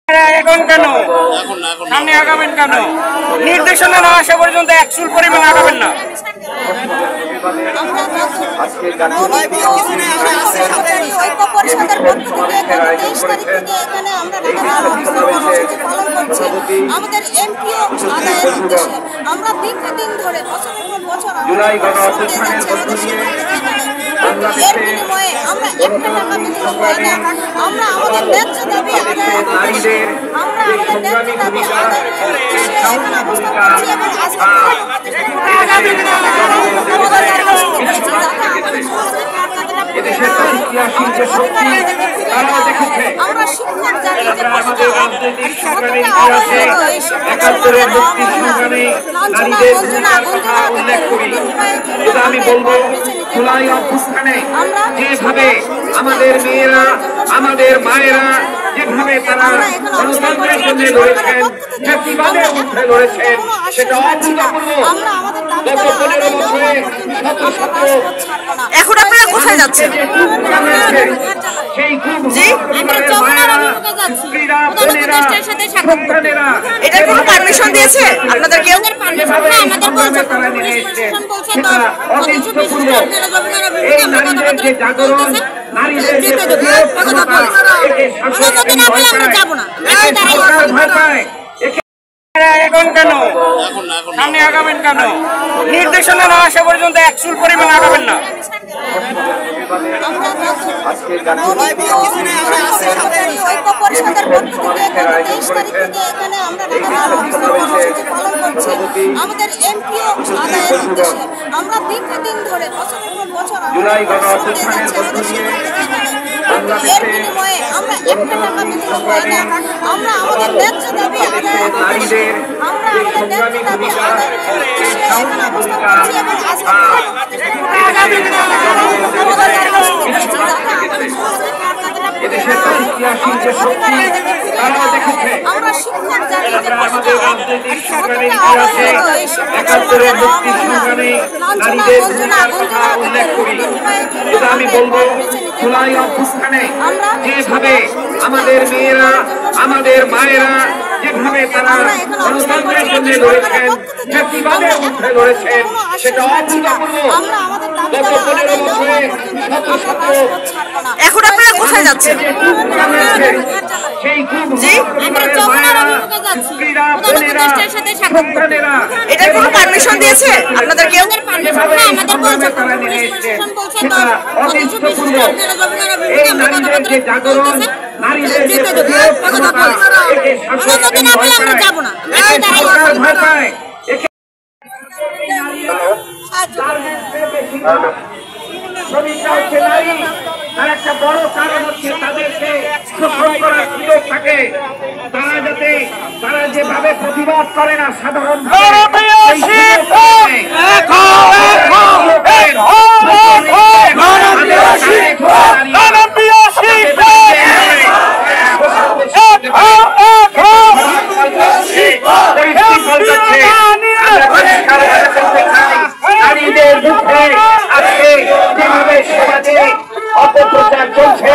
এখন কেন সামনে আগাবেন কেন? নির্দেশনা না আসা পর্যন্ত একচুল পরিমাণ আগাবেন না। আমাদের এমপিও আদায়ের উদ্দেশ্যে আমরা দীর্ঘদিন ধরে বছরের পর বছর এর বিনিময়ে আমরা একটা টাকা বিনিয়োগ পাই না। আমরা আমাদের ন্যায্য দাবি আদায়ের উদ্দেশ্যে আমরা আমাদের ন্যায্য দাবি আদায়ের উদ্দেশ্যে এখানে অবস্থান করছি এবং আজকে আমরা শিক্ষক জাতি যে আমি বলবো জুলাই অভ্যুত্থানে যেভাবে আমাদের মেয়েরা আমাদের মায়েরা যেভাবে তারা গণতন্ত্রের জন্য লড়েছেন, ফ্যাসিবাদের বিরুদ্ধে লড়েছেন, সেটা অভূতপূর্ব। গত 15 বছরে এখন আপনারা কোথায় যাচ্ছেন? এটার কোনো পারমিশন দিয়েছে আপনাদের কেউ? এখন কেন সামনে আগাবেন কেন? নির্দেশনা না আসা পর্যন্ত একচুল পরিমাণ আগাবেন না। আমাদের এমপিও আদায়ের উদ্দেশ্যে আমরা দীর্ঘদিন ধরে বছরের পর বছর এর বিনিময়ে আমরা একটা টাকা বিনিয়োগ পাই না। আমরা আমাদের ন্যায্য দাবি আদায়ের উদ্দেশ্যে আমরা আমাদের ন্যায্য দাবি আদায়ের উদ্দেশ্যে এখানে অবস্থান করছি এবং আজকে আমরা শিক্ষক জাতি যে আমি বলবো জুলাই অভ্যুত্থানে যেভাবে আমাদের মেয়েরা আমাদের মায়েরা যেভাবে তারা গণতন্ত্রের জন্য লড়েছেন, ফ্যাসিবাদের বিরুদ্ধে লড়েছেন, সেটা অভূতপূর্ব। গত 15 বছরে এখন আপনারা কোথায় যাচ্ছেন? এটার কোনো পারমিশন দিয়েছে আপনাদের কেউ? আর একটা বড় কারণ হচ্ছে তাদেরকে শোষণ করার সুযোগ থাকে। তারা যেভাবে প্রতিবাদ করে না সাধারণ অপপ্রচার চলছে,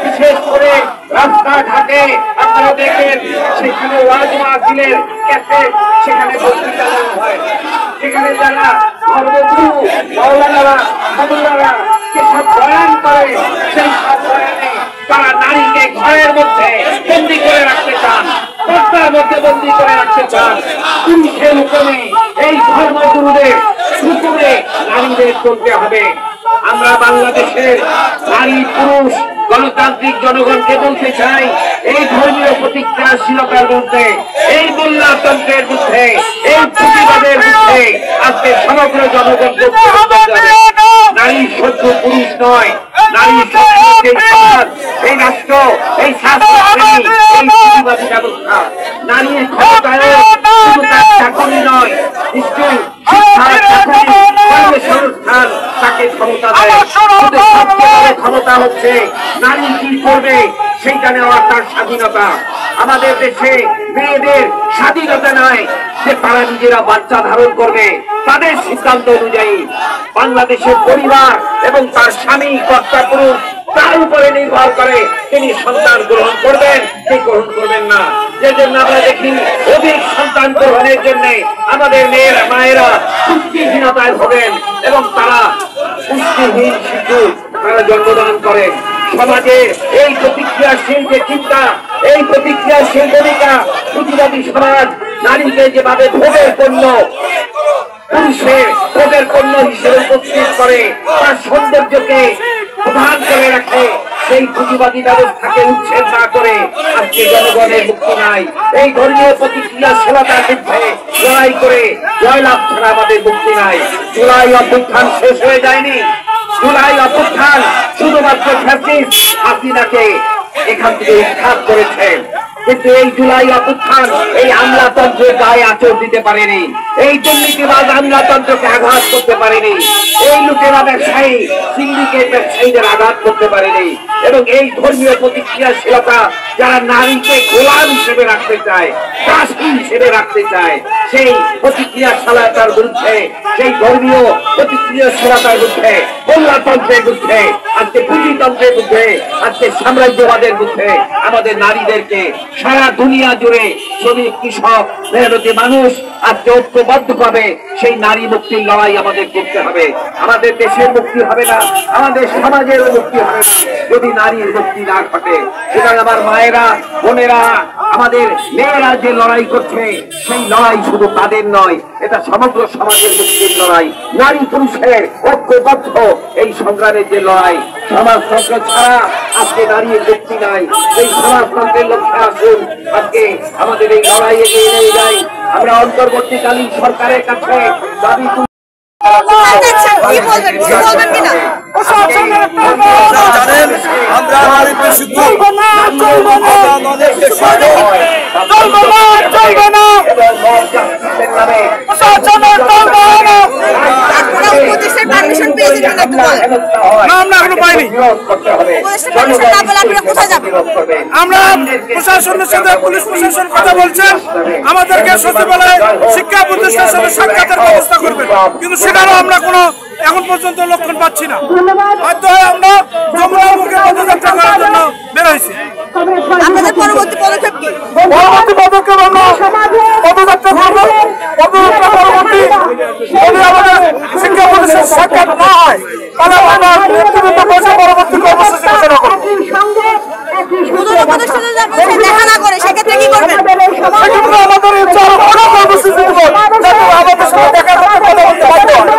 বিশেষ করে রাস্তাঘাটে আপনারা দেখেন সেখানে ওয়াজ মাহফিলের ক্যাসেট, সেখানে বক্তৃতা দেওয়া হয়, সেখানে যারা ধর্মগুরু মাওলানারা সাধুরারা যেসব বয়ান করে সেই সব বয়ানে তারা নারীকে ঘরের মধ্যে বন্দী করে রাখতে চান, পর্দার মধ্যে বন্দী করে রাখতে চান। পুরুষের হুকুমে এই ধর্মগুরুদের হুকুমে নারীদের চলতে হবে। আমরা বাংলাদেশের নারী পুরুষ গণতান্ত্রিক জনগণকে বলতে চাই, এই ধর্মীয় প্রতিক্রিয়াশীলতার বিরুদ্ধে, এই মোল্লাতন্ত্রের বিরুদ্ধে, এই প্রতিবাদের বিরুদ্ধে আজকে সমগ্র জনগণ নারী সভ্য পুরুষ নয়, নারী এই রাষ্ট্র, এই শাসনশ্রেণী, এই প্রতিবাদী ব্যবস্থা নারীর ক্ষমতায় শুধু তার চাকরি নয়, নিশ্চয়ই শিক্ষা চাকরি সংস্থান তাকে ক্ষমতা দেয়। ক্ষমতা হচ্ছে নারী কি করবে সেইটা নেওয়ার তার স্বাধীনতা। আমাদের দেশে মেয়েদের স্বাধীনতা নয় যে তারা নিজেরা বাচ্চা ধারণ করবে, তাদের সিদ্ধান্ত অনুযায়ী বাংলাদেশের পরিবার এবং তার স্বামী কর্তা পুরুষ তার উপরে নির্ভর করে তিনি সন্তান গ্রহণ করবেন কি গ্রহণ করবেন না। যে জন্য আমরা দেখি অধিক সন্তান গ্রহণের জন্য আমাদের মায়েরা পুষ্টিহীনতায় ভোগেন এবং তারা পুষ্টিহীন শিশু তারা জন্মদান করেন। সমাজে এই প্রতিক্রিয়াশীল যে চিন্তা, এই প্রতিক্রিয়াশীল ভূমিকা, পুঁজিবাদী সমাজ নারীকে যেভাবে ভোগের পণ্য, পুরুষের ভোগের পণ্য হিসেবে উপস্থিত করে, তার সৌন্দর্যকে প্রধান করে রাখে, সেই পুঁজিবাদী ব্যবস্থাকে উচ্ছেদ না করে আজকে জনগণের মুক্তি নাই। এই ধর্মীয় প্রতিক্রিয়াশীলতার বিরুদ্ধে লড়াই করে জয়লাভ ছাড়া আমাদের মুক্তি নাই। জুলাই অভ্যুত্থান শেষ হয়ে যায়নি। জুলাই অভ্যুত্থান শুধুমাত্র ফ্যাসিস্ট হাসিনাকে এখান থেকে উৎখাত করেছে, কিন্তু এই জুলাই অভ্যুত্থান এই আমলাতন্ত্রের গায়ে আঁচড় দিতে পারেনি, এই দুর্নীতিবাজ আমলাতন্ত্রকে আঘাত করতে পারেনি, এই লুটেরা ব্যবসায়ী সিন্ডিকেট ব্যবসায়ীদের আঘাত করতে পারেনি। এবং এই ধর্মীয় প্রতিক্রিয়াশীলতা যারা নারীকে গোলাম হিসেবে রাখতে চায়, দাসী হিসেবে রাখতে চায়, সেই প্রতিক্রিয়াশীলতার বিরুদ্ধে, সেই ধর্মীয় প্রতিক্রিয়াশীলতার বিরুদ্ধে, কল্যাণতন্ত্রের বিরুদ্ধে, আজকে পুঁজিতন্ত্রের বিরুদ্ধে, আজকে সাম্রাজ্যবাদের বিরুদ্ধে আমাদের নারীদেরকে সারা দুনিয়া জুড়ে শ্রমিক, কৃষক, মেহনতি মানুষ আজকে ঐক্যবদ্ধ ভাবে সেই নারী মুক্তির লড়াই আমাদের করতে হবে। আমাদের দেশের মুক্তি হবে না, আমাদের সমাজের মুক্তি হবে না যদি নারীর মুক্তি না ঘটে। সুতরাং আমার মায়েরা, বোনেরা, আমাদের মেয়েরা যে লড়াই করছে সেই লড়াই শুধু তাদের নয়, এটা সমগ্র সমাজের মুক্তির লড়াই। নারী পুরুষের ঐক্যবদ্ধ এই সংগ্রামের যে লড়াই, সমাজতন্ত্র ছাড়া আজকে নারীর মুক্তি নাই। এই সমাজতন্ত্রের লক্ষ্যে আসুন আজকে আমাদের এই লড়াই এগিয়ে নিয়ে যাই। আমরা অন্তর্বর্তীকালীন সরকারের কাছে দাবি আমরা প্রশাসনের সাথে পুলিশ প্রশাসন কথা বলছেন, আমাদেরকে সচিবালয় শিক্ষা প্রতিষ্ঠানের সাথে সাক্ষাতের ব্যবস্থা করবেন, কিন্তু সেটারও আমরা কোনো এখন পর্যন্ত লক্ষণ পাচ্ছি না। হয়তো আমরা যমুনার মুখে পদযাত্রা করার জন্য বের হয়েছি। আমাদের পরবর্তী পদক্ষেপ কি? পরবর্তী পদক্ষেপ আমরা পদযাত্রা করবো। পদযাত্রা পরবর্তী যদি আমাদের শিক্ষা প্রতিষ্ঠানের সাক্ষাৎ না হয় তাহলে আমরা ব্যক্তিগত বসে পরবর্তী কর্মসূচি ঘোষণা করবো। দেখা না করে সেক্ষেত্রে কি করবেন? সেক্ষেত্রে আমাদের কর্মসূচি দেবো যাতে আমাদের সাথে দেখা করতে কথা বলতে বাধ্য হয়।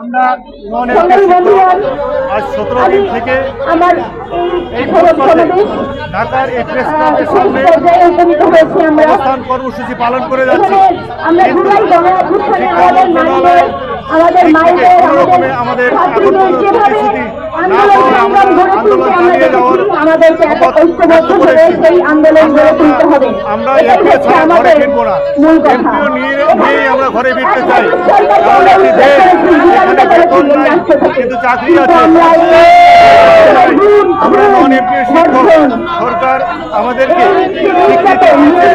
আমরা আজ 17 দিন থেকে ঢাকার এই প্রেস ক্লাবের সামনে অবস্থান কর্মসূচি পালন করে যাচ্ছি। আমাদের প্রতিশ্রুতি না পাওয়ায় আমরা আন্দোলন চালিয়ে যাওয়ার আমরা এমপিও ছাড়া ঘরে ফিরবো না, এমপিও নিয়েই আমরা ঘরে ফিরতে চাই। এমন একটি দেশ এখানে বেতন নাই কিন্তু চাকরি আছে। আমরা নন এমপিও শিক্ষক, সরকার আমাদেরকে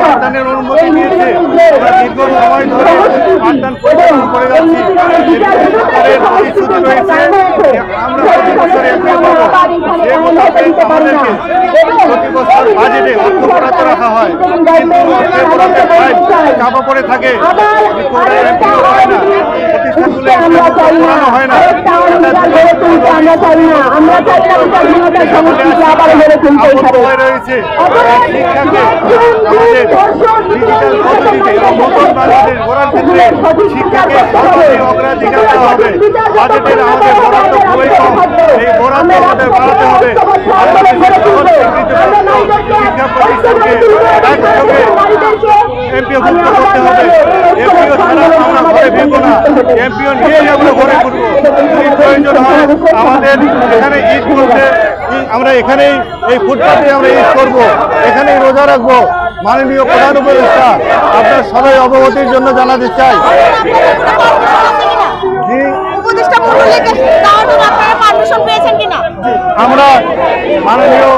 পাঠদানের অনুমতি দিয়েছে। আমরা দীর্ঘ সময় ধরে পাঠদান পরিচালনা করে যাচ্ছি। সরকারের প্রতিশ্রুতি রয়েছে আমরা প্রতি বছর এমপি পাবো, যে মোতাবেক আমাদেরকে প্রতি বছর বাজেটে অর্থ বরাদ্দ রাখা হয়, কিন্তু অর্থের বরাদ্দের ফাইল চাপা পড়ে থাকে, এমপিও হয় না, প্রতিষ্ঠানগুলো করানো হয় না। রয়েছে শিক্ষাকে আমাদের ডিজিটাল পদ্ধতিতে এবং নতুন বাংলাদেশ গড়ার ক্ষেত্রে শিক্ষাকে সর্বাধিক অগ্রাধিকার দেওয়া হবে। বাজেটের আমাদের বরাদ্দ খুবই কম, এই বরাদ্দ আমাদের বাড়াতে হবে। বাংলাদেশের সকল শিক্ষা প্রতিষ্ঠানকে একযোগে এমপিও মুক্ত করতে হবে। এমপিও ছাড়া আমরা ঘরে ফিরবো না, এমপিও নিয়েই আমরা ঘরে ফিরবো। যদি প্রয়োজন হয় আমাদের এখানে ঈদ করতে, আমরা এখানেই এই ফুটপাতে আমরা ঈদ করবো, এখানেই রোজা রাখবো। মাননীয় প্রধান উপদেষ্টা, আপনার সবাই অবগতির জন্য জানাতে চাই, আমরা মাননীয়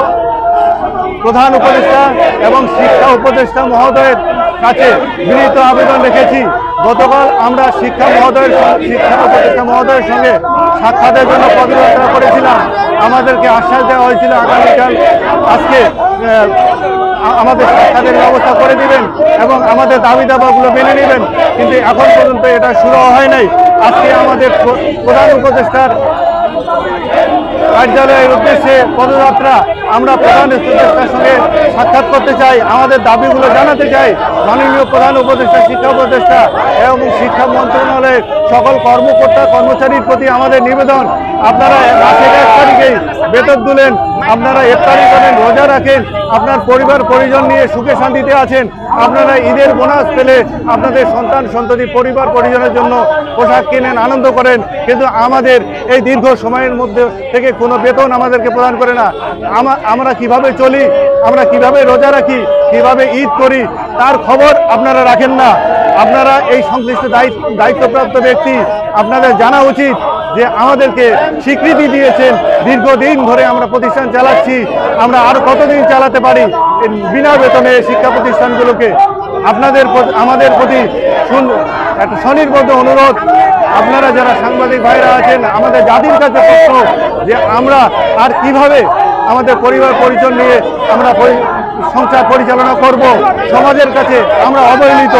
প্রধান উপদেষ্টা এবং শিক্ষা উপদেষ্টা মহোদয়ের কাছে বিনীত আবেদন রেখেছি। গতকাল আমরা শিক্ষা উপদেষ্টা মহোদয়ের সঙ্গে সাক্ষাতের জন্য পদযাত্রা করেছিলাম। আমাদেরকে আশ্বাস দেওয়া হয়েছিল আগামীকাল আজকে আমাদের সাক্ষাতের ব্যবস্থা করে দিবেন এবং আমাদের দাবি দাবাগুলো মেনে নেবেন, কিন্তু এখন পর্যন্ত এটা শুরু হয় নাই। আজকে আমাদের প্রধান উপদেষ্টার কার্যালয়ের উদ্দেশ্যে পদযাত্রা। আমরা প্রধান উপদেষ্টার সঙ্গে সাক্ষাৎ করতে চাই, আমাদের দাবিগুলো জানাতে চাই। মাননীয় প্রধান উপদেষ্টা, শিক্ষা উপদেষ্টা এবং শিক্ষা মন্ত্রণালয়ের সকল কর্মকর্তা কর্মচারীর প্রতি আমাদের নিবেদন, আপনারা মাসের 1 তারিখেই বেতন তুলেন, আপনারা ইফতারি করেন, রোজা রাখেন, আপনার পরিবার পরিজন নিয়ে সুখে শান্তিতে আছেন। আপনারা ঈদের বোনাস পেলে আপনাদের সন্তান সন্ততি পরিবার পরিজনের জন্য পোশাক কিনেন, আনন্দ করেন, কিন্তু আমাদের এই দীর্ঘ সময়ের মধ্যে থেকে কোনো বেতন আমাদেরকে প্রদান করে না। আমরা কিভাবে চলি, আমরা কিভাবে রোজা রাখি, কিভাবে ঈদ করি, তার খবর আপনারা রাখেন না। আপনারা এই সংশ্লিষ্ট দায়িত্বপ্রাপ্ত ব্যক্তি, আপনাদের জানা উচিত যে আমাদেরকে স্বীকৃতি দিয়েছেন, দীর্ঘদিন ধরে আমরা প্রতিষ্ঠান চালাচ্ছি, আমরা আর কতদিন চালাতে পারি বিনা বেতনে শিক্ষা প্রতিষ্ঠানগুলোকে। আমাদের প্রতি একটা স্বনির্বদ্ধ অনুরোধ, আপনারা যারা সাংবাদিক ভাইরা আছেন, আমাদের জাতির কাছে প্রশ্ন যে আমরা আর কিভাবে আমাদের পরিবার পরিজন নিয়ে আমরা সংসার পরিচালনা করব। সমাজের কাছে আমরা অবহেলিত।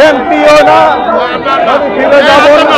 এমপিও না, ফিরে যাব না।